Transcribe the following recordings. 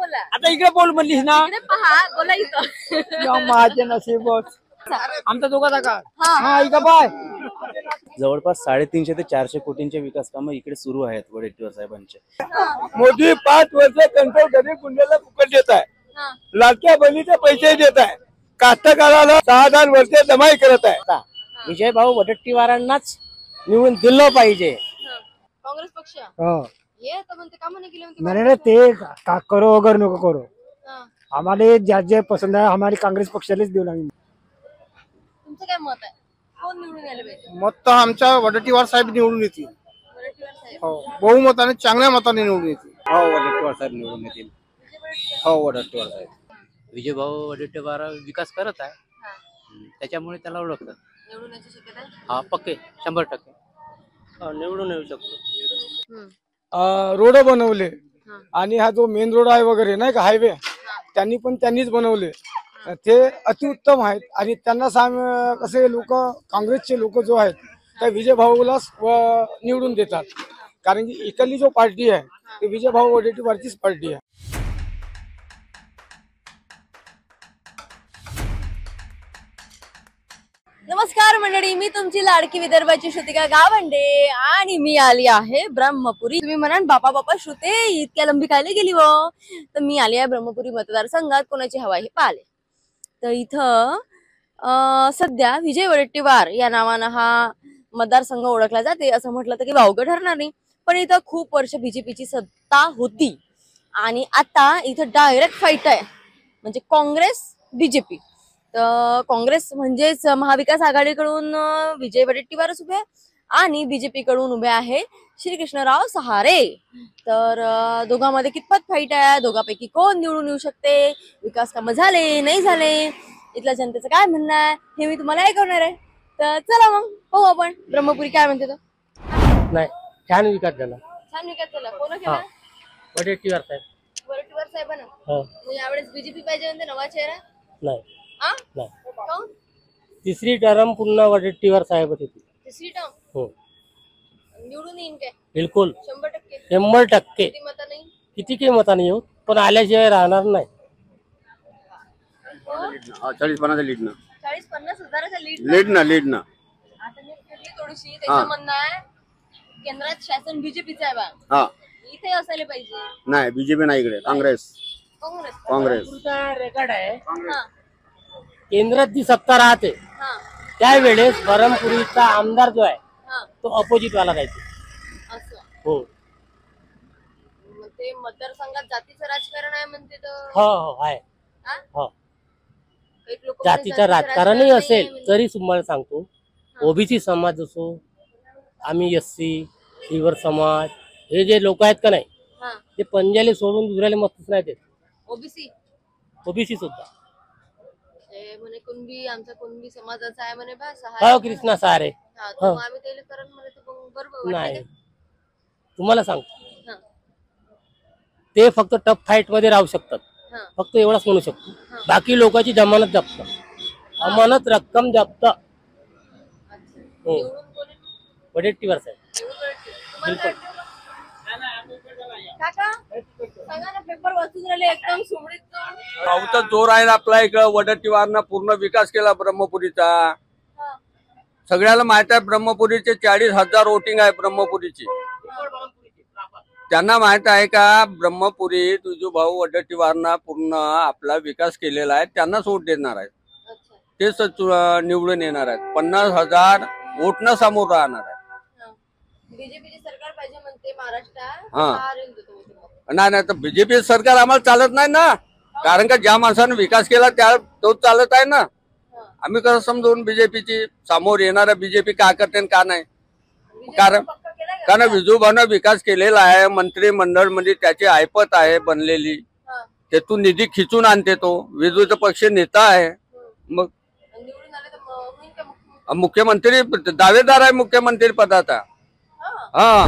बोला. आता इकडे बोल म्हणलीस ना. इकडे पहा, बोला इथं. माझे नशीब आमचा दोघाचा का. हा इकडे पाय. जवळपास 350 ते 400 कोटींचे विकास कामं इकडे सुरू आहेत वडेट्टीवार साहेबांचे. मोदी 5 वर्ष कंट्रोल गरीब गुंड्याला फुकट देत आहे. लाडक्या बहिणीचे पैसे देत आहे. कास्तकाराला 6 वर्ष जमाई करत आहे. विजय भाऊ वडेट्टीवारांनाच निवडून दिलं पाहिजे. काँग्रेस पक्ष हे आता म्हणते काम नाही केले नाही नाही ते करो वगैरे नको करो. आम्हाला ज्या जे पसंत आहे आम्हाला काँग्रेस पक्षालाच देऊ लागेल. तुमचं काय मत आहे, कोण निवडून यायला पाहिजे? मत तर आमच्या वडेट्टीवार साहेब निवडून येतील. वडेट्टीवार साहेब. हो, बहुमताने चांगल्या मताने निवडून येतील. हो वडेट्टीवार साहेब निवडून येतील. हो वडेट्टीवार साहेब. विजय भाऊ वडेट्टीवार विकास करत आहे, त्याच्यामुळे त्याला ओळखतात. निवडून यायची शक्यता आहे? हा पक्के 100% निवडून येऊ शकतो. रोड बनवले आणि हा जो मेन रोड आहे वगैरे नाही का हायवे त्यांनीच बनवले. ते अतिउत्तम आहेत आणि त्यांना कसे लोक काँग्रेसचे लोक जो आहेत त्या विजय भाऊलाच निवडून देतात. कारण की इकडली जो पार्टी आहे ते विजय भाऊ वडेट्टीवारचीच पार्टी आहे. नमस्कार मंडळी, मी तुमची लाडकी विदर्भाची श्रुतिका गावंडे आणि मी आली आहे ब्रह्मपुरी. तुम्ही म्हणाल बापा बापा श्रुते इतक्या लंबी खायला गेली व, तर मी आली आहे ब्रह्मपुरी मतदारसंघात. कोणाची हवा हे पाहिले तर इथं सध्या विजय वडेट्टीवार या नावानं हा मतदारसंघ ओळखला जाते. असं म्हटलं तर की वावगं ठरणार नाही, पण इथं खूप वर्ष बीजेपीची सत्ता होती आणि आता इथं डायरेक्ट फाईट आहे, म्हणजे काँग्रेस बीजेपी. तर काँग्रेस म्हणजेच महाविकास आघाडीकडून विजय वडेट्टीवारच उभे आणि बीजेपी कडून उभे आहे श्रीकृष्णराव सहारे. तर दोघांमध्ये कितपत फाईट आहे, दोघांपैकी कोण निवडून येऊ शकते, विकास कामं झाले नाही झाले, इथल्या जनतेचं काय म्हणणं आहे हे मी तुम्हाला ऐकवणार आहे. तर चला मग पाहू आपण ब्रह्मपुरी काय म्हणते. तर नाही, छान विकास झाला. छान विकास झाला. कोण केला? वडेट्टीवार साहेब. वडेट्टीवार साहेबांना यावेळेस बीजेपी पाहिजे म्हणते, नवा चेहरा नाही नाही. कोण? तिसरी टर्म पुन्हा वडेट्टीवार साहेब होती. तिसरी टर्म हो निवडून येईन काय? बिलकुल 100%. 100%. किती मतं नाही? किती काही मताने येऊ पण आल्याशिवाय राहणार नाही. 40-50 लीड ना. 40-50 हजाराचा लीड लीड ना. आता मी फिरली थोडीशी, त्याचं म्हणणं आहे केंद्रात शासन बीजेपीचं आहे बा. हा इथे असायला पाहिजे. नाही बीजेपी नाही, इकडे काँग्रेस. काँग्रेस रेकॉर्ड आहे. हा केंद्रात जी सत्ता राहते हा त्यावेळेस ब्रह्मपुरीचा आमदार जो आहे हा तो अपोजिट वाला राहते. असं. हो मग ते मतदारसंघात जातीचं राजकारण आहे म्हणते तर. हो हो आहे. हा? हो काही लोक म्हणते जातीचं राजकारणही नाही असेल आहे तरी तुम्हाला सांगतो, ओबीसी समाज असो, आम्ही SC धीवर समाज, हे जे लोक आहेत का नाही हा. ते पंजाले सोडून दुसऱ्याला मस्तच नाही देत. ओबीसी सुद्धा. ते म्हणे कुणबी आमचा कुणबी समाजाचा आहे म्हणे बा. सहारा हो कृष्णा सहारे. हा, तर मग आम्ही त्याला करण म्हणे तर मग बरोबर नाही वाटते तुम्हाला सांगतो, हा. ते फक्त टफ फाईट मध्ये राहू शकतात, हा. फक्त एवढाच म्हणू शकतो. बाकी लोकांची जमानत जप्त, अमानत रक्कम जप्त. हो निवडून कोणी? वडेट्टीवार साहेब. निवडून वडेट्टीवार. तुम्हाला काय वाटतं? काका सांगा ना, पेपर वाचून राहिले एकदम सुमडीत. भाऊचा जोर आहे ना आपला. इकडं वडेट्टीवारनं पूर्ण विकास केला ब्रह्मपुरीचा. सगळ्याला माहित आहे ब्रह्मपुरीचे 40,000 वोटिंग आहे ब्रह्मपुरीची. त्यांना माहित आहे का ब्रह्मपुरी तुझो भाऊ वडेट्टीवारना पूर्ण आपला विकास केलेला आहे, त्यांनाच वोट देणार आहेत. तेच निवडून येणार आहेत. 50,000 वोटनं समोर राहणार आहे. बीजेपीची सरकार पाहिजे म्हणते महाराष्ट्रात. नाही तर बीजेपी सरकार आम्हाला चालत नाही ना. कारण का ज्या माणसानं विकास केला त्या तोच चालत आहे ना. आम्ही कसं समजून बीजेपीची समोर येणारा बीजेपी काय करते आणि का नाही. कारण विजूभाऊनं विकास केलेला आहे. मंत्रिमंडळ मध्ये त्याची ऐपत आहे बनलेली, त्यातून निधी खिचून आणते तो. विजूचा पक्ष नेता आहे. मग मुख्यमंत्री दावेदार आहे मुख्यमंत्री पदाचा. हा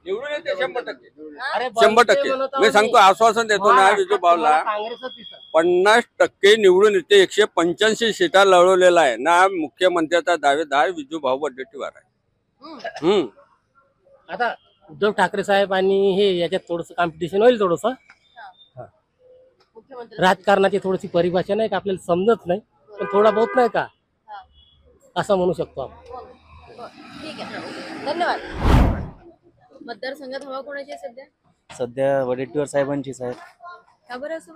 निवडून येते 100%. मी सांगतो, आश्वासन देतो ना विजू भाऊला, 50% निवडून येते. 185 सीटा लढवलेला आहे ना. मुख्यमंत्र्याचा दावेदार विजू भाऊ वडेट्टीवार आहे. आता उद्धव ठाकरे साहेब आणि हे याच्यात थोडस कॉम्पिटिशन होईल थोडस. मुख्यमंत्री राजकारणाची थोडीशी परिभाषा नाही का आपल्याला समजत नाही, पण थोडा बहुत नाही का असं म्हणू शकतो आपण. ठीक आहे, धन्यवाद. मतदारसंघात हवा कोणाची आहे सध्या? सध्या वडेट्टीवार साहेबांचीच आहे. का बरं असं?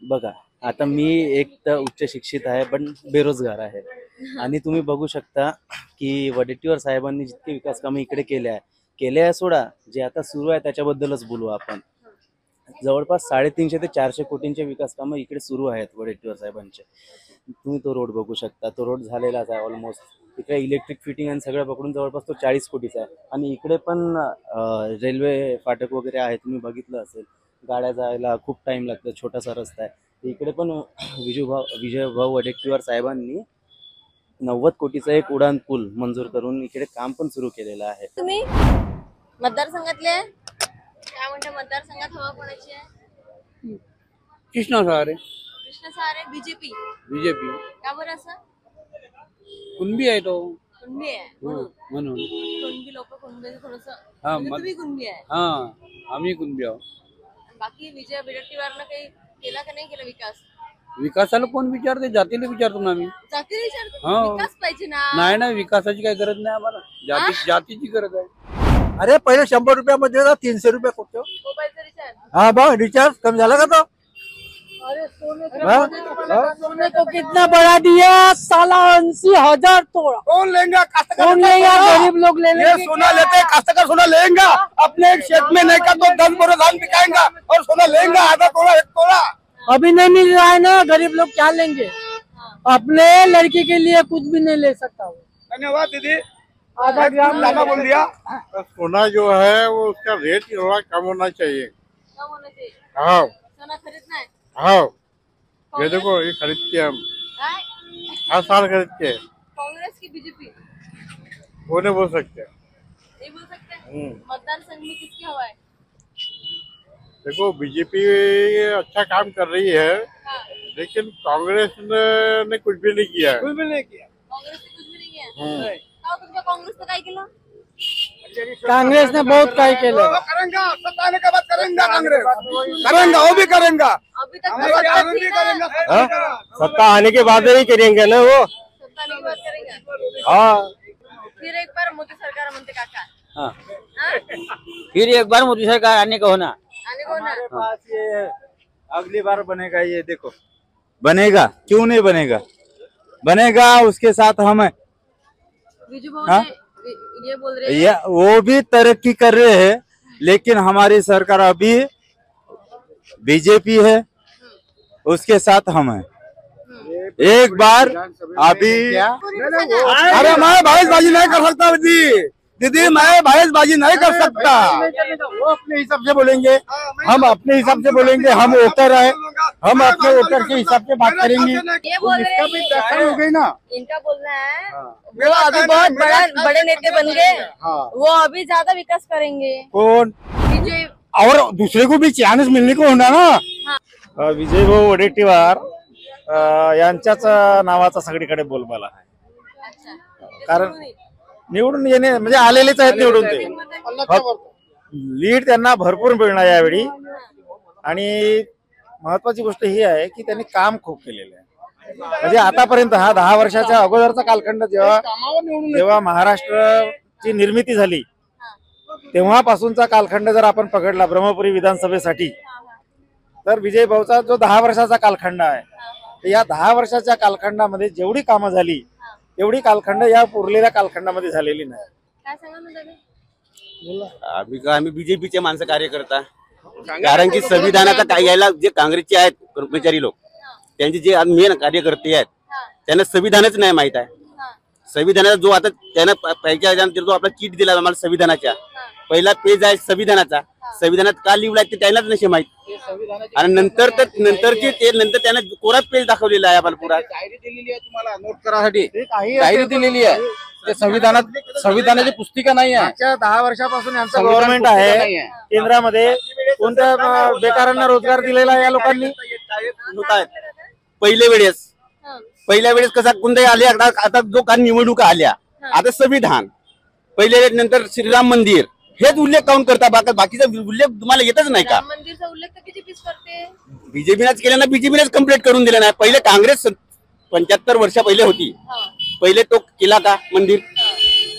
बघा आता मी एक तर उच्च शिक्षित आहे पण बेरोजगार आहे आणि तुम्ही बघू शकता की वडेट्टीवार साहेबांनी जितके विकास कामे इकडे केले आहे सोडा, जे आता सुरू आहे त्याच्याबद्दलच बोलू आपण. जवळपास 350 ते 400 कोटींचे विकास कामं इकडे सुरू आहेत वडेट्टीवार साहेबांचे. तुम्ही तो रोड बघू शकता, तो रोड झालेलाच आहे ऑलमोस्ट. इकडे इलेक्ट्रिक फिटिंग आणि सगळं पकडून जवळपास तो 40 कोटीचा आहे. आणि इकडे पण रेल्वे फाटक वगैरे आहे, तुम्ही बघितलं असेल. गाड्या जायला खूप टाइम लागतो, छोटासा रस्ता आहे. इकडे पण विजयभाऊ वडेट्टीवार साहेबांनी 90 कोटीचा एक उडान पूल मंजूर करून इकडे काम पण सुरू केलेलं आहे. तुम्ही मतदारसंघातले काय म्हणता? मतदारसंघात हवा कोणाची आहे? कृष्णा सारे कृष्ण सारे, बीजेपी. बीजेपी. का बरं असं? कुणबी आहे तो कुणबी आहे म्हणून. कुणबी लोक कुणबी थोडस हा, तुम्ही कुणबी आहे. हा आम्ही कुणबी आहोत. बाकी विजय वडेट्टीवारनं काही केला का नाही केला विकास? विकासाला कोण विचारते? जातीला विचारतो ना आम्ही. जातीला विचारतो, हो. विकास पाहिजे ना. नाही विकासाची काही गरज नाही आम्हाला, जातीची गरज आहे. अरे पहिले 100 रुपयामध्ये 300 रुपये करतो. मोबाईलचा रिचार्ज. हा बघ रिचार्ज कमी झाला का तो? सोने को कितना बढ़ा दिया साला, 80,000 तोड़ा. कौन लेंगे? कौन लेगा? गरीब लोग ले ये लेंगे. सोना लेते काश्तकार सोना लेंगे, अपने एक शेत में नहीं का तो 10 बोरा धान बिकाएंगा और सोना लेंगे आधा तोड़ा 1 तोड़ा. अभी नहीं मिल रहा है ना, गरीब लोग क्या लेंगे? अपने लड़की के लिए कुछ भी नहीं ले सकता वो. धन्यवाद दीदी. आधा ग्राम लाला बोल दिया. सोना जो है वो उसका रेट थोड़ा कम होना चाहिए. कम होना चाहिए. हाँ सोना खरीदना है. हाँ ये देखो ये खरीदते हम काय? हर साल खरीदते हैं. कांग्रेस की बीजेपी? वो नहीं बोल सकते. नहीं बोल सकते. मतदारसंघ में किसकी हवा है? देखो बीजेपी अच्छा काम कर रही है हाँ. लेकिन कांग्रेस ने कुछ भी नहीं किया है. कुछ भी नहीं किया. काँग्रेसने कुछ भी नाही आहे. का तुमच्या काँग्रेसनं काय केलं? कांग्रेसने बहुत काय केलं. करेंगे, सत्ता आने के बाद करेंगे कांग्रेस. करेंगे, वो भी करेंगे. अभी तक तो सत्ता थी ना. सत्ता आने के बाद ही करेंगे ना वो. सत्ता आने के बाद करेंगे. हाँ फिर एक बार मोदी सरकार म्हणते काका. हाँ. हाँ? फिर एक बार मोदी सरकार आने का होना. आने को ना. ये अगली बार बनेगा, ये देखो बनेगा, क्यों नहीं बनेगा? बनेगा, उसके साथ हम है. विजू भाऊ हाँ? ये बोल रहे हैं. वो भी तरक्की कर रहे हैं लेकिन हमारी सरकार अभी बीजेपी है, उसके साथ हम है. एक बार अभी अरे मैं भाईबाजी नहीं कर सकता दीदी, मैं भाईबाजी नहीं कर सकता. वो अपने हिसाब से बोलेंगे, हम अपने हिसाब से बोलेंगे. हम वोटर है, हम अपने वोटर के हिसाब से बात करेंगे. ये बोल रहे हैं कि हो गई ना. इनका बोलना है वो अभी बहुत बड़े नेते बन गए, वो अभी ज्यादा विकास करेंगे. कौन? विजय. और दूसरे को भी चान्स मिलने को होना ना. विजयभाऊ वडेट्टीवार यांच्याच नावाचा सगळीकडे बोलबाला आहे. अच्छा. कारण निवडून येणे म्हणजे आलेलेच आहेत निवडून ते. लीड त्यांना भरपूर मिळणार यावेळी. आणि महत्वाची गोष्ट ही आहे की त्यांनी काम खूप केलेलं आहे. म्हणजे आतापर्यंत हा 10 वर्षाच्या अगोदरचा कालखंड जेव्हा महाराष्ट्राची निर्मिती झाली तेव्हापासूनचा कालखंड जर आपण पकडला ब्रह्मपुरी विधानसभेसाठी, तर विजयभाऊचा जो 10 वर्षाचा कालखंड आहे, तर या 10 वर्षाच्या कालखंडामध्ये जेवढी कामं झाली तेवढी कालखंड या उरलेल्या कालखंडामध्ये झालेली नाही. काय सांगा ना तुम्ही? आम्ही बीजेपीचे माणसं कार्यकर्ता, कारण की संविधानाचा यायला जे काँग्रेसचे आहेत कर्मचारी लोक, त्यांचे जे मेन कार्यकर्ते आहेत त्यांना संविधानच नाही माहित आहे. संविधानाचा जो आता त्यांना जो आपला किट दिला आम्हाला संविधानाच्या, पहिला पेज आहे संविधानाचा, संविधानात का लिहिलाय ते त्यांनाच नसे माहित. आणि नंतर त्यांना कोरा पेज दाखवलेला आहे आम्हाला पुरा. डायरी दिलेली आहे तुम्हाला नोट करासाठी, डायरी दिलेली आहे. ते संविधानाची पुस्तिका नाही आहे. मागच्या 10 वर्षापासून यांचं गव्हर्नमेंट आहे केंद्रामध्ये. कोणत्या बेकारांना रोजगार दिलेला आहे या लोकांनी? पहिल्या वेळेस कसा कोणते आले, आता जो काही निवडणुका आल्या, आता संविधान, पहिले नंतर श्रीराम मंदिर, हेच उल्लेख काऊन करता, बाकीचा उल्लेख तुम्हाला येतच नाही का? राम मंदिरचा उल्लेख तर बीजेपीच करते. बीजेपीनेच केलं ना, बीजेपीनेच कम्प्लीट करून दिलं नाही. पहिले काँग्रेस 75 वर्षा पहिले होती, पहिले तो केला का मंदिर?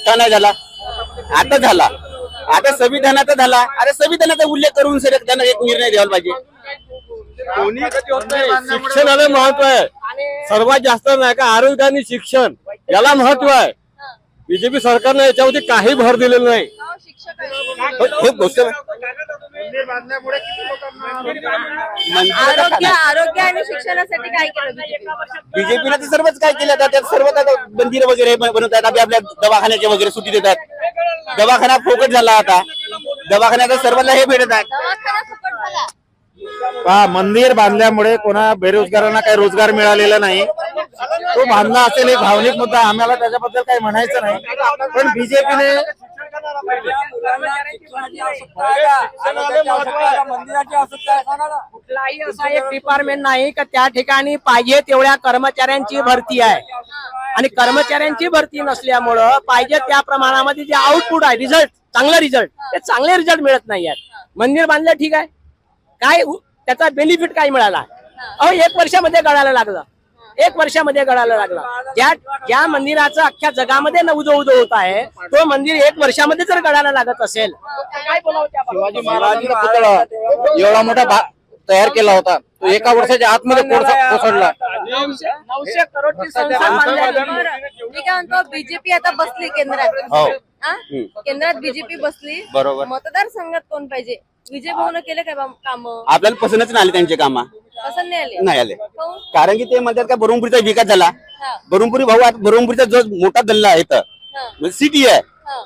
का नाही झाला? आता झाला. आता संविधानाचा झाला. आता संविधानाचा उल्लेख करून सर त्यांना एक निर्णय द्यायला पाहिजे. शिक्षणाला महत्व आहे सर्वात जास्त, नाही का? आरोग्य आणि शिक्षण याला महत्व आहे. बीजेपी सरकारने याच्यावरती काही भर दिलेला नाही. हे गोष्ट आरोग्य आणि शिक्षणासाठी काय केलं बीजेपीने तर सर्वच काय केलं. त्यात सर्व मंदिर वगैरे बनवतात, आपल्या दवाखान्याचे वगैरे सुट्टी देतात. दवाखाना फोकट झाला. आता दवाखान्याचा सर्वांना हे भेटत आहे. मंदिर बांधल्यामुळे कोणा बेरोजगारांना काही रोजगार मिळालेला नाही. तो बांधला असेल एक भावनिक मुद्दा, आम्हाला त्याच्याबद्दल काही म्हणायचं नाही. पण बीजेपीने कुठलाही असा एक डिपार्टमेंट नाही का त्या ठिकाणी पाहिजे तेवढ्या कर्मचाऱ्यांची भरती आहे, आणि कर्मचाऱ्यांची भरती नसल्यामुळं पाहिजे त्या प्रमाणामध्ये जे आउटपुट आहे, रिझल्ट, चांगला रिझल्ट, ते चांगले रिझल्ट मिळत नाही आहेत. मंदिर बांधलं ठीक आहे, काय त्याचा बेनिफिट काय मिळाला? 1 वर्षामध्ये गळायला लागलं. 1 वर्षामध्ये गळायला लागला. ज्या मंदिराचं अख्ख्या जगामध्ये उदो होत आहे, तो मंदिर 1 वर्षामध्ये जर गळायला लागत असेल, काय बोलावं? शिवाजी महाराजांचा पुतळा एवढा मोठा तयार केला होता, तो 1 वर्षाच्या आतमध्ये कोसळला. 900 करोडची संस्था बांधल्या. मी काय म्हणतो, बीजेपी आता बसली केंद्रात. केंद्रात बीजेपी बसली, बरोबर. मतदारसंघात कोण पाहिजे? विजय भाऊन केले काय काम? आपल्याला पसंतच नाही आले त्यांचे काम. पसंत नाही आले. कारण की ते म्हणतात का ब्रह्मपुरीचा विकास झाला. ब्रह्मपुरी भाऊ, ब्रह्मपुरीचा जो मोठा गल्ला आहे तर सिटी आहे,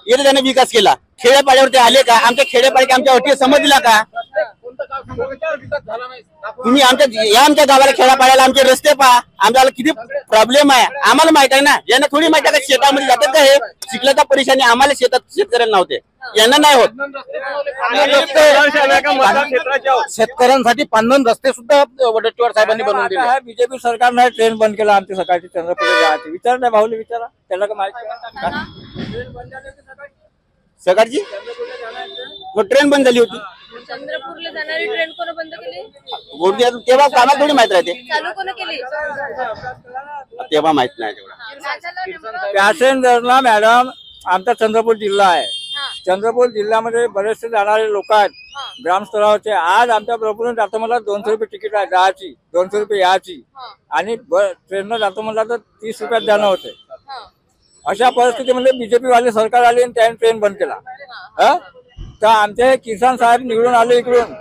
येथे त्याने विकास केला. खेड्यापाड्यावरती आले का? आमच्या खेड्यापाड्या आमच्या अटी समजला का? तुम्ही आमच्या गावाला खेड्यापाड्याला आमचे रस्ते पहा, आम्हाला किती प्रॉब्लेम आहे आम्हाला माहित आहे ना. यांना थोडी माहिती आहे का शेतामध्ये जातात का? हे शिकल्याचा परेशानी आम्हाला शेतकऱ्यांना होते, यांना नाही होत. शेतकऱ्यांसाठी पांधन रस्ते सुद्धा वडेट्टीवार साहेबांनी बनवून दिले. बीजेपी सरकारने ट्रेन बंद केला आमची सकाळची चंद्रपूरला जायची. विचार नाही भाऊले, विचारा त्याला का माहिती. सकाळची ट्रेन बंद झाली होती. चंद्रपूरला जाणारी ट्रेन कोण बंद केली? तेव्हा कामाला थोडी माहित राहते. चालू कोण केली? तेव्हा माहित नाही तेवढा. पॅसेंजरला मॅडम, आमचा चंद्रपूर जिल्हा आहे. चंद्रपूर जिल्ह्यामध्ये बरेचसे जाणारे लोक आहेत ग्रामस्तरावरचे. आज आमच्या बरोबरून जातो मला 200 रुपये तिकीट आहे जायची, 200 रुपये याची, आणि ट्रेननं जातो म्हणला तर 30 रुपयात जाणं होते. अशा परिस्थितीमध्ये बीजेपी वाले सरकार आले आणि त्याने ट्रेन बंद केला. तर आमचे किसान साहेब निवडून आले इकडून,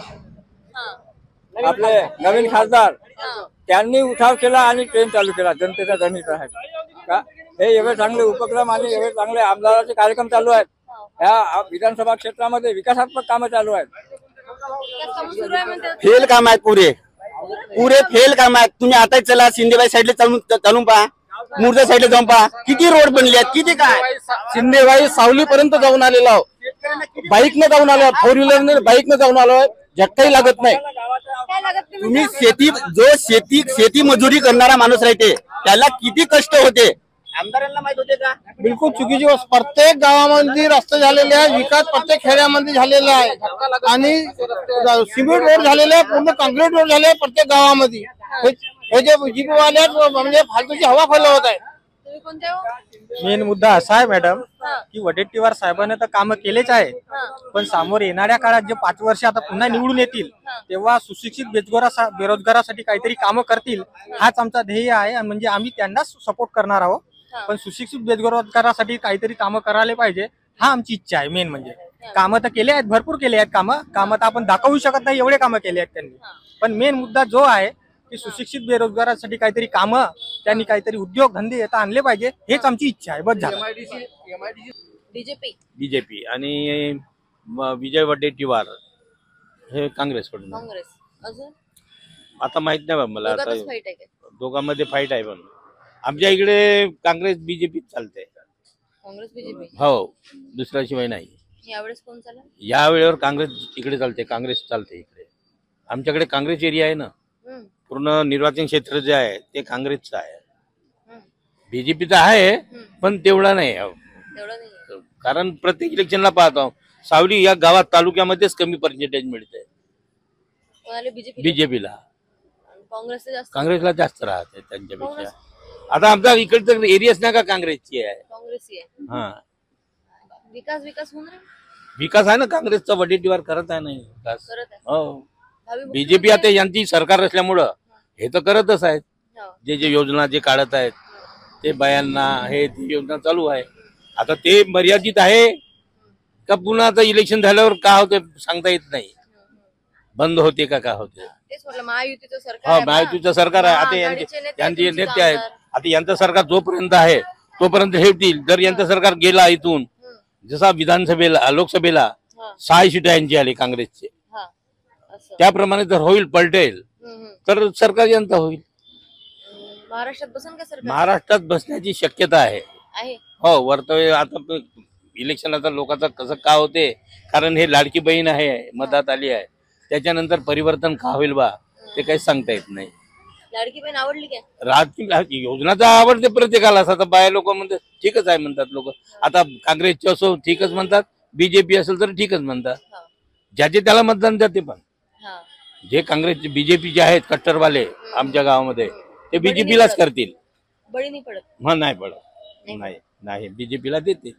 आपले नवीन खासदार, त्यांनी उठाव केला आणि ट्रेन चालू केला. जनतेचा धनीच आहे का? हे एवढे चांगले उपक्रम आणि एवढे चांगले आमदाराचे कार्यक्रम चालू आहेत. या विधानसभा क्षेत्रामध्ये विकासात्मक कामं चालू आहेत. फेल काम आहेत, पुरे फेल काम आहेत. तुम्ही आता चला शिंदेबाई साईडला चालून पहा, मुर्जा साईडला जाऊन पहा, किती रोड बनले आहेत, किती काय. शिंदेबाई सावलीपर्यंत जाऊन आलेलो आहोत, बाईकने जाऊन आलो, 4 व्हीलरने बाईकने जाऊन आलोय, झटकाही लागत नाही. तुम्ही शेती मजुरी करणारा माणूस राहते, त्याला किती कष्ट होते आमदारांना माहित होते का? बिलकुल चुकीची गोष्ट. प्रत्येक गावामध्ये रस्ते झालेले आहे, विकास प्रत्येक खेड्यामध्ये झालेला आहे, आणि सिमेंट रोड झालेले आहे, पूर्ण कॉन्क्रीट रोड झाले प्रत्येक गावामध्ये. हे जे बीजेपी वाले म्हणजे फालतूची हवा फैलवत आहे. मेन मुद्दा असा आहे मॅडम की वडेट्टीवार साहेबांनी तर कामं केलेच आहे, पण समोर येणाऱ्या काळात जे 5 वर्ष आता पुन्हा निवडून येतील तेव्हा सुशिक्षित बेरोजगारासाठी काहीतरी कामं करतील, हाच आमचा ध्येय आहे. म्हणजे आम्ही त्यांनाच सपोर्ट करणार आहोत, पण सुशिक्षित बेरोजगारासाठी काहीतरी कामं करायला पाहिजे, हा आमची इच्छा आहे. मेन म्हणजे कामं तर केले आहेत, भरपूर केले आहेत कामं तर आपण दाखवू शकत नाही एवढे कामं केले आहेत त्यांनी. पण मेन मुद्दा जो आहे की सुशिक्षित बेरोजगारासाठी काहीतरी कामं, त्यांनी काहीतरी उद्योग धंदे येता आणले पाहिजे, हेच आमची इच्छा आहे. बस झालं. बीजेपी आणि विजय वडेट्टीवार हे काँग्रेसकडून. आता माहित नाही मला, आता दोघांमध्ये फाईट आहे. पण आमच्या इकडे काँग्रेस बीजेपी चालते. काँग्रेस बीजेपी हो, दुसऱ्याशिवाय नाही. यावेळेस कोण चालेल? या वेळेवर काँग्रेस इकडे चालते, काँग्रेस चालते इकडे. आमच्याकडे काँग्रेस एरिया आहे ना, पूर्ण निर्वाचन क्षेत्र जे आहे ते काँग्रेसचं आहे. बीजेपीचं आहे पण तेवढा नाही, कारण प्रत्येक इलेक्शनला पाहतो सावली या गावात तालुक्यामध्येच कमी पर्सेंटेज मिळते बीजेपी बीजेपीला. काँग्रेसचं जास्त काँग्रेसला जास्त राहते त्यांच्यापेक्षा. आता आमचा इकडचं एरियाच नाही का काँग्रेसची आहे. काँग्रेसी आहे. हा विकास होणार आहे? विकास आहे ना काँग्रेसचा. वडेट्टीवार करत आहे नाही विकास. करत आहे. हो भावी मुख्यमंत्री बीजेपी आता यांची सरकार असल्यामुळं हे तर करतच आहेत. हो. जे योजना जे काढत आहेत ते बायांना हे ती योजना चालू आहे. आता ते मर्यादित आहे का पुन्हा आता इलेक्शन झाल्यावर का होते सांगता येत नाही. बंद होते का होते. तेच म्हटलं महायुतीचं सरकार हा आहे बा. महायुतीचं सरकार आहे. आता महाआघाडीचे नेते यांचे तुमचे नेते आहेत. आमदार. आता यांचं सरकार जोपर्यंत आहे तोपर्यंत ठेवतील. जर यांचं सरकार गेला इथून जसा विधानसभेला लोकसभेला 6 सीटा यांची आली काँग्रेसचे हा, असं. त्याप्रमाणे जर होईल पलटेल तर सरकार यांचं होईल. महाराष्ट्रात बसन का सरकार? महाराष्ट्रात बसण्याची शक्यता आहे. आहे. हो वर्तव्य आता इलेक्शन आता लोकांचं कसं का होते कारण हे लाडकी बहीण आहे मधात आली आहे त्याच्यानंतर परिवर्तन का होईल बा ते काही सांगता येत नाही. लाडकी बहीण आवडली काय? राजकीय योजना तर आवडते प्रत्येकाला. आता बाया लोक म्हणतात ठीकच आहे म्हणतात लोक. आता काँग्रेसचे असो ठीकच म्हणतात बीजेपी असेल तर ठीकच म्हणतात. ज्याचे त्याला मतदान जाते. पण जे काँग्रेसचे बीजेपीचे आहेत कट्टरवाले आमच्या गावामध्ये ते बीजेपीलाच करतील. बळी नाही पडत. नाही पडत. नाही बीजेपीला देते.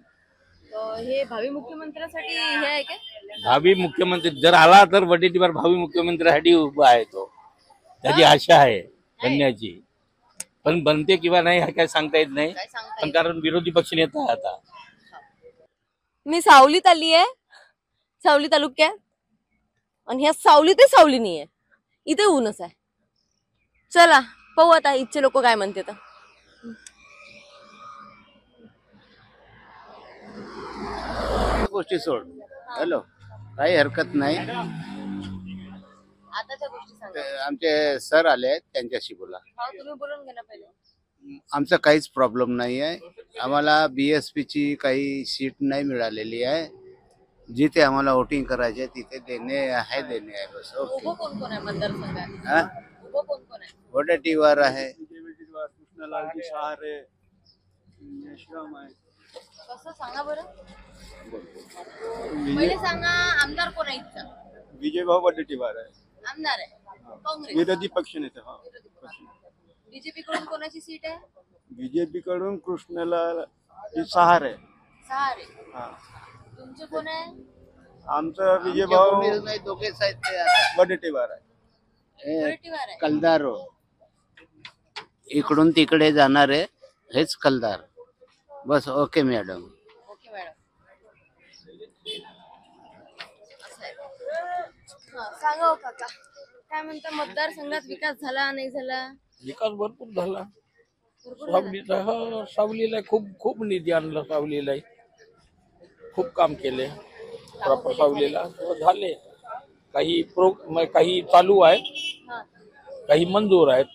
हे भावी मुख्यमंत्र्यासाठी हे आहे का? भावी मुख्यमंत्री जर आला तर वडेट्टीवार भावी मुख्यमंत्र्यासाठी उभा आहे. तो त्याची आशा आहे बनण्याची. पण बनते किंवा नाही हे काय सांगता येत नाही. पण कारण विरोधी पक्ष नेता आहे आता. मी सावलीत आली आहे. सावली तालुक्यात. आणि ह्या सावली ते सावली नाहीये. इथे ऊनच आहे. चला पाहू आता इथचे लोक काय म्हणते. तर गोष्टी सोड. हॅलो काही हरकत नाही. आताच्या गोष्टी सांगा. आमचे सर आले आहेत त्यांच्याशी बोला. तुम्ही बोलून घ्या ना पहिले. आमचा काहीच प्रॉब्लेम नाही आहे. आम्हाला BSP ची काही सीट नाही मिळालेली आहे. जिथे आम्हाला वोटिंग करायचे तिथे देणे आहे बस. ओके. उभं कोण कोण आहे मतदारसंघात? हा उभं कोण कोण आहे? वडेट्टीवार आहे. कसं सांगा बरं. पहिले सांगा आमदार कोण आहे इथचा? विजयभाऊ वडेट्टीवार आहे. आमदार आहे काँग्रेस. विरोधी पक्ष नेते. बीजेपी कडून कोणाची सीट आहे? बीजेपी कडून कृष्णलाल सहारे. सहारे. तुमचे कोण आहे? आमचं विजयभाऊ नाही दोघेच आहेत ते वडेट्टीवार आहे. वडेट्टीवार आहे. कलदार इकडून तिकडे जाणारे हेच कलदार. बस. Okay madam. Okay madam. सांगा हो काका काय म्हणता मतदारसंघात विकास झाला नाही झाला? विकास भरपूर झाला. सावलीला खूप निधी आणला. सावलीला खूप काम केले. प्रॉपर सावलीला झाले. काही चालू आहेत काही मंजूर आहेत.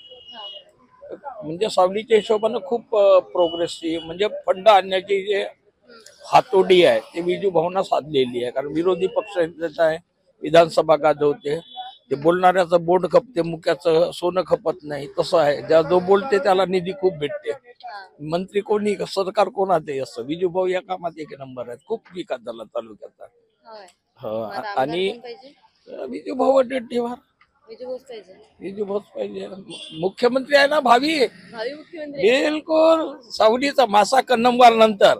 म्हणजे सावलीच्या हिशोबाने खूप प्रोग्रेसिव्ह म्हणजे फंड आणण्याची जे हातोडी आहे ते विजू भावना साधलेली आहे. कारण विरोधी पक्ष आहे विधानसभा गाजवते. ते बोलणाऱ्याचं बोट खपते मुख्याचं सोनं खपत नाही. तसं आहे. ज्या जो बोलते त्याला निधी खूप भेटते. मंत्री कोणी सरकार कोणाचे असं विजूभाऊ या कामात 1 नंबर आहेत. खूप विकास झाला तालुक्याचा. आणि विजूभाऊ वडेट्टीवार विजूभाऊच पाहिजे. मुख्यमंत्री आहे ना भावी बिलकुल. सावलीचा मासा कन्नमवार नंतर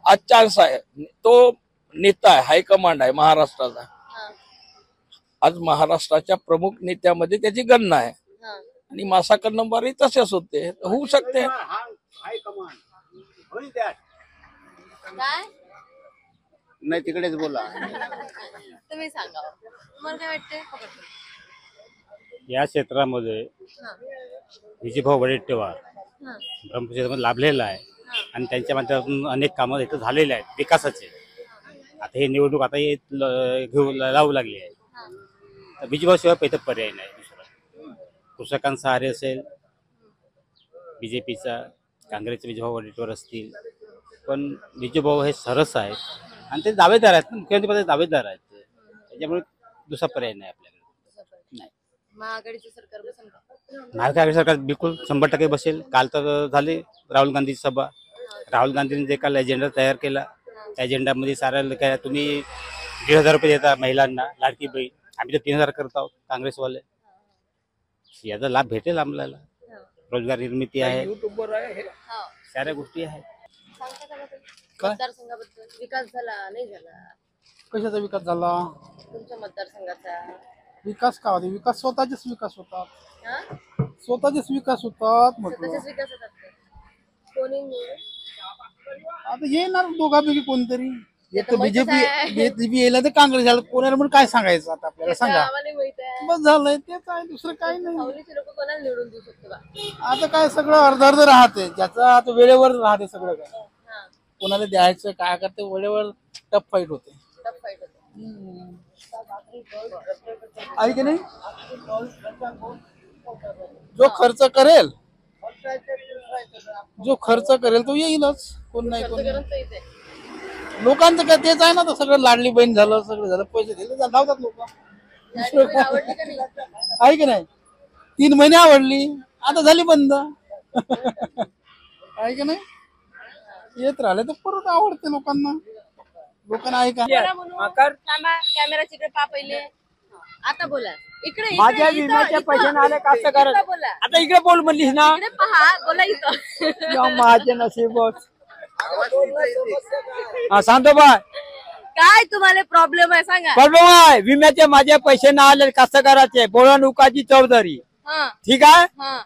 आज चान्स आहे. तो नेता आहे हायकमांड आहे महाराष्ट्राचा. आज महाराष्ट्राच्या प्रमुख नेत्यामध्ये त्याची गणना आहे. आणि मासा कन्नमवारही तसेच होते. होऊ शकते. नाही तिकडेच बोला. तुम्ही सांगा तुम्हाला काय वाटते? या क्षेत्रामध्ये विजयभाऊ वडेट्टीवार ब्रह्मक्षेत्रामध्ये लाभलेला आहे. आणि त्यांच्या माध्यमातून अनेक कामं इथं झालेले आहेत विकासाचे. आता हे निवडणूक आता घेऊ लावू लागली आहे. तर विजयभाऊ शिवाय पैसे पर्याय नाही दुसरा. कृषकांचा सहारे असेल बीजेपीचा काँग्रेसचे विजयभाऊ वडेट्टीवार असतील. पण विजयभाऊ हे सरस आहेत आणि ते दावेदार आहेत. मुख्यमंत्रीपदाचे दावेदार आहेत. त्याच्यामुळे दुसरा पर्याय नाही आपल्याकडे. नाही महाआघाडीचं सरकार बसेल का? महाआघाडी सरकार बिलकुल 100% बसेल. काल तर झाले राहुल गांधीची सभा. राहुल गांधींनी जे काल एजेंडा तयार केला त्या एजेंडामध्ये सारा काय तुम्ही 1,500 रुपये देतात महिलांना, लाडकी बहीण. आम्ही तर 3,000 करत आहोत काँग्रेसवाले. याचा लाभ भेटेल आपल्याला. रोजगार निर्मिती आहे, युट्यूबवर आहे हे. साऱ्या गोष्टी आहेत. सांगता का मला काही? काय? मतदारसंघाबद्दल विकास झाला नाही झाला कशाचा विकास झाला? तुमच्या मतदारसंघाचा? विकास का होते? विकास स्वतःचेच विकास होतात. हा? स्वतःचेच विकास होतात म्हटलं. स्वतःच्याच विकास होतात का? कोणी निवडून? आता येणार दोघांपैकी कोणतरी. एक आता तर माहीतच बीजेपी आहे. बीजेपी यायला तर काँग्रेस यायला, कोणाला म्हणून काय सांगायचं आता आपल्याला ते तर सांगा. आम्हाला माहित आहे. बस झालंय तेच आहे, दुसरं काही नाही. सावलीचे लोक कोणाला निवडून देऊ शकतो बा? आता काय सगळं अर्ध अर्ध राहते, ज्याचं आता वेळेवर राहते सगळं काय. कोणाला द्यायचं काय करते वेळेवर टफ फाईट होते. टफ फाईट होते. आहे की नाही? जो खर्च करेल तो येईलच, कोण नाही कोण नाही. लोकांचं काय तेच आहे ना, तर सगळं लाडली बहीण झालं, सगळं झालं, पैसे दिले धावतात लोक. आवडली का नाही? आहे की नाही? 3 महिने आवडली, आता झाली बंद. आहे की नाही? येत राहिले तर परत आवडते लोकांना. लोकांना आहे का? बोला म्हणून. थांबा, कॅमेराची इकडे पहा पहिले. आता बोला. इकडे माझ्या इकडे, विम्याच्या इथं, पैशाने आले इथं. कास्तकार. इथं बोला. आता इकडे बोल म्हणलीस ना. इकडे पहा, बोला इथं. या माझे नशीब. हा सांगतो बा, काय तुम्हाला प्रॉब्लेम आहे सांगा. प्रॉब्लेम आहे विम्याचे माझे पैसे ना आले कास्तकाराचे. बोळण उकाची चौधरी. हा, ठीक आहे. हा,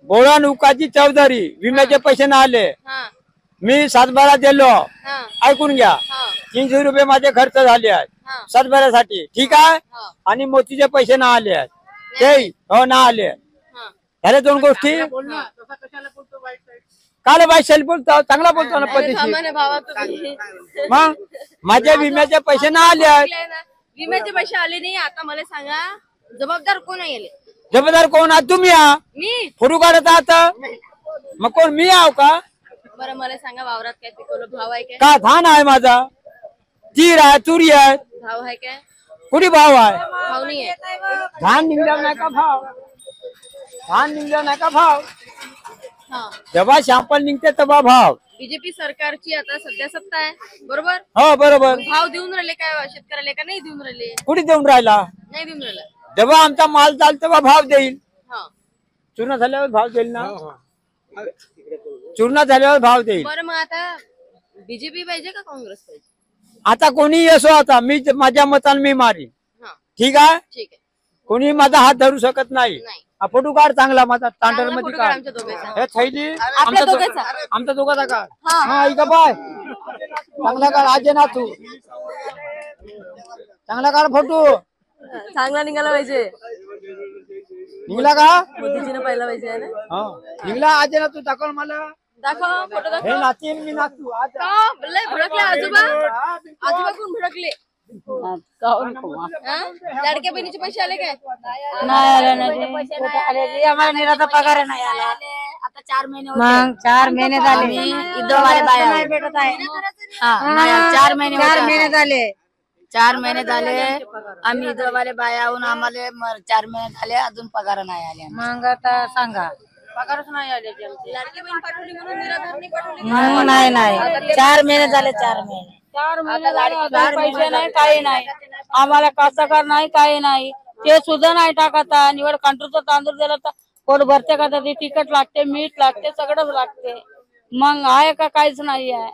बोळण उकाची चौधरी विम्याचे पैसे ना आले. हा, मी 7/12 दिलो. हा, ऐकून घ्या. हा, 300 रुपये माझे खर्च झाले आहेत हा. 7/12साठी. ठीक आहे. आणि मोतीचे पैसे ना आले आहेत ते हो ना आले. झाले 2 गोष्टी. काल बाई सेल बोलतो, चांगला बोलतो ना पद्धतशीर. सामान्य भावा तुम्ही. मग माझ्या विम्याचे पैसे ना आले आहेत. विम्याचे पैसे आले नाही. आता मला सांगा जबाबदार कोण आहे याले? जबाबदार कोण आहात? तुम्ही आहात. मी. फोटो काढत आहात मग कोण मी आहो का? बरं मला सांगा वावरात काय पिकवलं? भाव आहे काय? का धान आहे माझा, तीर आहे, तुरी आहे. भाव आहे काय? कुठे भाव आहे? भाव नाही आहे. धान निघल्यावर नाही का भाव? धान निघल्यावर नाही का भाव? हा. जेव्हा शॅम्पल निघते तेव्हा भाव. बीजेपी सरकारची आता सध्या सत्ता आहे बरोबर. हो बरोबर. भाव देऊन राहिले काय शेतकऱ्याला का नाही देऊन राहिले? कुठे देऊन राहिला? नाही देऊन राहिला. जेव्हा आमचा माल चाल तेव्हा भाव देईल. हा. चूर्ण झाल्यावर भाव देईल ना. चूर्ण झाल्यावर भाव देईल. बरं मग आता बीजेपी पाहिजे का काँग्रेस पाहिजे? आता कोणी असो, आता मी माझ्या मतान मी मारी. हा. ठीक आहे. ठीक आहे. कोणी माझा हात धरू शकत नाही. हा फोटो काढ चांगला माझा तांडर मध्ये फोटो काढ. आमच्या दोघांचा. हे थैली आपल्या दोघांचा. आमच्या दोघांचा काढ. हा. हा इका बाय चांगला काढ. आज ना तू चांगला काढ फोटो. चांगला निघाला पाहिजे. निघला का? मोदीजीने पाहिला पाहिजे आहे ना. हा निघला. आज ना तू दाखव मला. दाखव फोटो दाखव. हे नाचीन मी नाचू आज. का लय भडकले आजोबा? आजोबा कोण भडकले? हा? लाडक्या बहिणीचे पैसे आले काय? नाही आले. आम्हाला निराचा पगार नाही आला. आता 4 महिने मग 4 महिने झाले. विधवाले बाया नाही भेटत आहे. हा, 4 महिने 4 महिने झाले. 4 महिने झाले. आम्ही विधवाले बाया आहोत. आम्हाला 4 महिने झाले अजून पगार नाही आले. मग आता सांगा. पगारच नाही आले. लाडकी बहीण पाठवली म्हणून निराधार नाही पाठवली. नाही 4 महिने झाले. 4 महिने 4 महिने झाले. अजून पैसे नाही काही नाही. आम्हाला कास्तकार नाही काही नाही. ते सुद्धा नाही टाकत. निवड कंट्रोलचा तांदूळ दिला तर पोट भरते का? ते तिखट लागते, मीठ लागते, सगळंच लागते. मग आहे का? काहीच नाही आहे.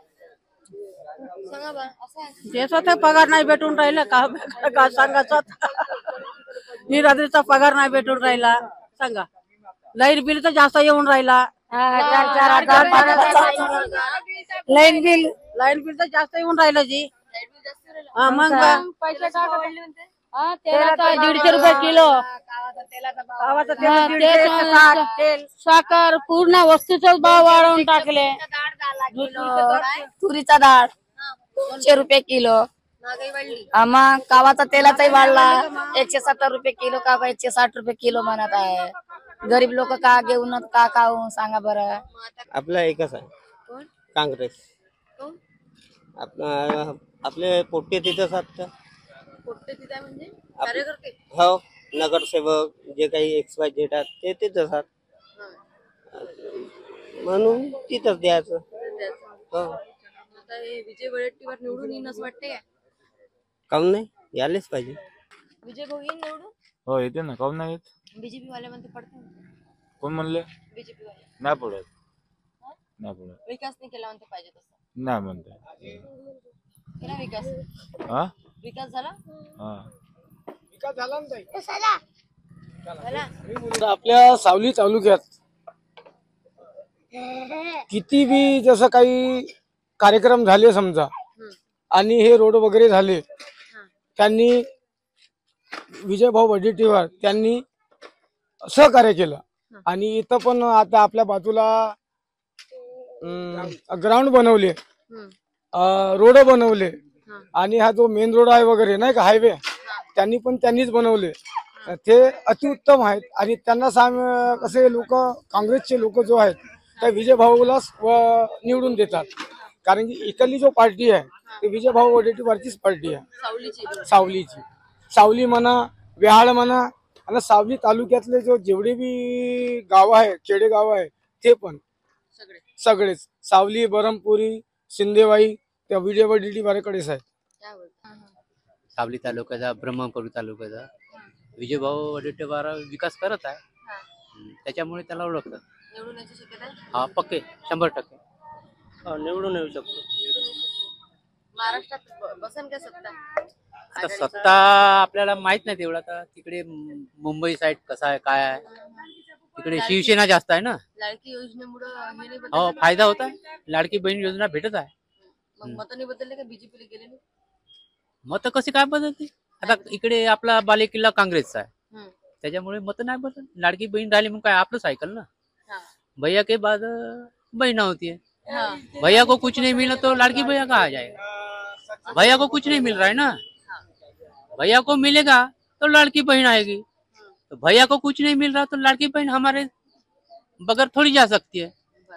सांगा बा असं आहे. ते स्वतः पगार नाही भेटून राहिला का सांगा. निरात्रीचा पगार नाही भेटून राहिला सांगा. लाईट बिल तर जास्त येऊन राहिला. 4,000 5,000 लाईट बिल तर जास्त येऊन राहिलं जी. मग पैसे का वाढले म्हणते? तेलाचा 150 रुपये किलो. साखर पूर्ण वस्तूचा भाव वाढवून टाकले. तुरीचा डाळ 200 रुपये किलो. महागाई वाढली. मग कावाचा तेलाचाही वाढला. 170 रुपये किलो का 160 रुपये किलो म्हणत आहे. गरीब लोक का घेऊन का खाऊन सांगा बरं. आपला एकच आहे काँग्रेस. आपले पोट्टे तिथंच आहेत. पोट्टे तिथे म्हणजे कार्यकर्ते. हो नगरसेवक जे काही XYZ आहेत ते तिथंच आहेत. म्हणून तिथंच द्यायचं. हो आता हे विजय वडेट्टीवार निवडून येईन असं वाटते. काऊन नाही यायलाच पाहिजे. विजय भाऊ येईल निवडून? हो येते ना, काऊन नाही येत? बीजेपी वाले म्हणते पडते. कोण म्हणले? बीजेपी वाले नाही पडत, नाही पडत, विकास नाही केला म्हणते पाहिजे तसं. नाही म्हणते. केला विकास? हा विकास झाला? हा विकास झाला ना ताई? झाला. आपल्या सावली तालुक्यात किती बी जसं काही कार्यक्रम झाले समजा आणि हे रोड वगैरे झाले, त्यांनी विजयभाऊ वडेट्टीवार त्यांनी सहकार्य केलं. आणि इथं पण आता आपल्या बाजूला ग्राउंड बनवले, रोड बनवले आणि हा जो मेन रोड आहे वगैरे नाही का हायवे, त्यांनीच बनवले. ते अतिउत्तम आहेत. आणि त्यांना कसे लोक, काँग्रेसचे लोक जो आहेत त्या विजयभाऊलाच निवडून देतात. कारण की इकडली जो पार्टी आहे ते विजयभाऊ वडेट्टीवारचीच पार्टी आहे. सावलीची, सावली म्हणा, विहाळ म्हणा, आणि सावली तालुक्यातले जेवढे बी गाव आहे, खेडे गाव आहे, ते पण सगळेच सावली, बरमपुरी, शिंदेवाई त्या विजय वडेट्टीवारकडेच आहेत. सावली तालुक्याचा, ब्रह्मपुरी तालुक्याचा विजयभाऊ वडेट्टीवार विकास करत आहे. त्याच्यामुळे त्याला ओळखतात. निवडून यायची शक्यता आहे? हा पक्के 100%. निवडून येऊ शकतो. महाराष्ट्रात बसन का सत्ता? आता सत्ता आपल्याला माहित नाही तेवढं. आता तिकडे मुंबई साईड कसं आहे, काय आहे, तिकडे शिवसेना जास्त आहे ना. लाडकी योजनेमुळे हो फायदा होत आहे. लाडकी बहीण योजना भेटत आहे. मग मत नाही बदलले का? बीजेपीला गेले नाही? मत कशी काय बदलते? आता इकडे आपला बालेकिल्ला काँग्रेसचा आहे, त्याच्यामुळे मत नाही बदल. लाडकी बहीण राहिली मग काय आपलं सायकल ना. भैया के बाद बहना होती है. भैया को कुछ नहीं मिला तो लाड़की भैया कहाँ जाएगा? भैया को कुछ नहीं मिल रहा है ना. भैया को मिलेगा तो लड़की बहन आएगी. तो भैया को कुछ नहीं मिल रहा तो लड़की बहन हमारे बगैर थोड़ी जा सकती है.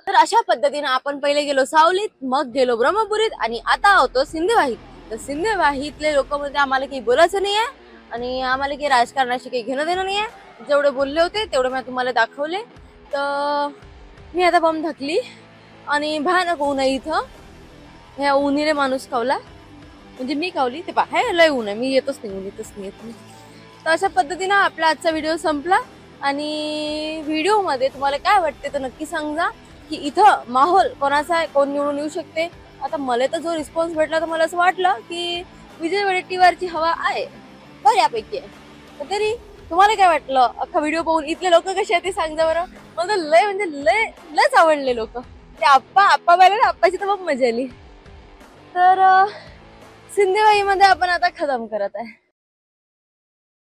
तर अशा पद्धतीने आपण पहिले गेलो सावलीत, मग गेलो ब्रह्मपुरीत आणि आता होतो सिंधेवाहीत. तर सिंधेवाहीतले लोक म्हणजे आम्हाला काही बोलायचं नाहीये आणि आम्हाला काही राजकारणाशी काही घेणं देणं नाहीये. जेवढे बोलले होते तेवढे मी तुम्हाला दाखवले. तर मी आता बॉम्ब धकली आणि भयानक ऊन आहे इथं. ह्या उन्हीने माणूस खावला, म्हणजे मी खावली. ते पहा लय ऊन आहे, मी येतच नाही, येतच नाही. तर अशा पद्धतीनं आपला आजचा व्हिडिओ संपला. आणि व्हिडिओमध्ये तुम्हाला काय वाटते तर नक्की सांगा की इथं माहोल कोणाचा आहे, कोण निवडून येऊ शकते. आता मला तर जो रिस्पॉन्स भेटला तर मला असं वाटलं की विजय वडेट्टीवारची हवा आहे, बऱ्यापैकी आहे. तर तरी तुम्हाला काय वाटलं अख्खा व्हिडिओ पाहून? इथले लोक कसे आहेत ते सांगा बरं. मला लय म्हणजे लयच आवडले लोक. ते आप्पा पाहिलं ना, आप्पाची तर खूप मजा आली. तर सिंधेवाईमध्ये आपण आता खतम करत आहे.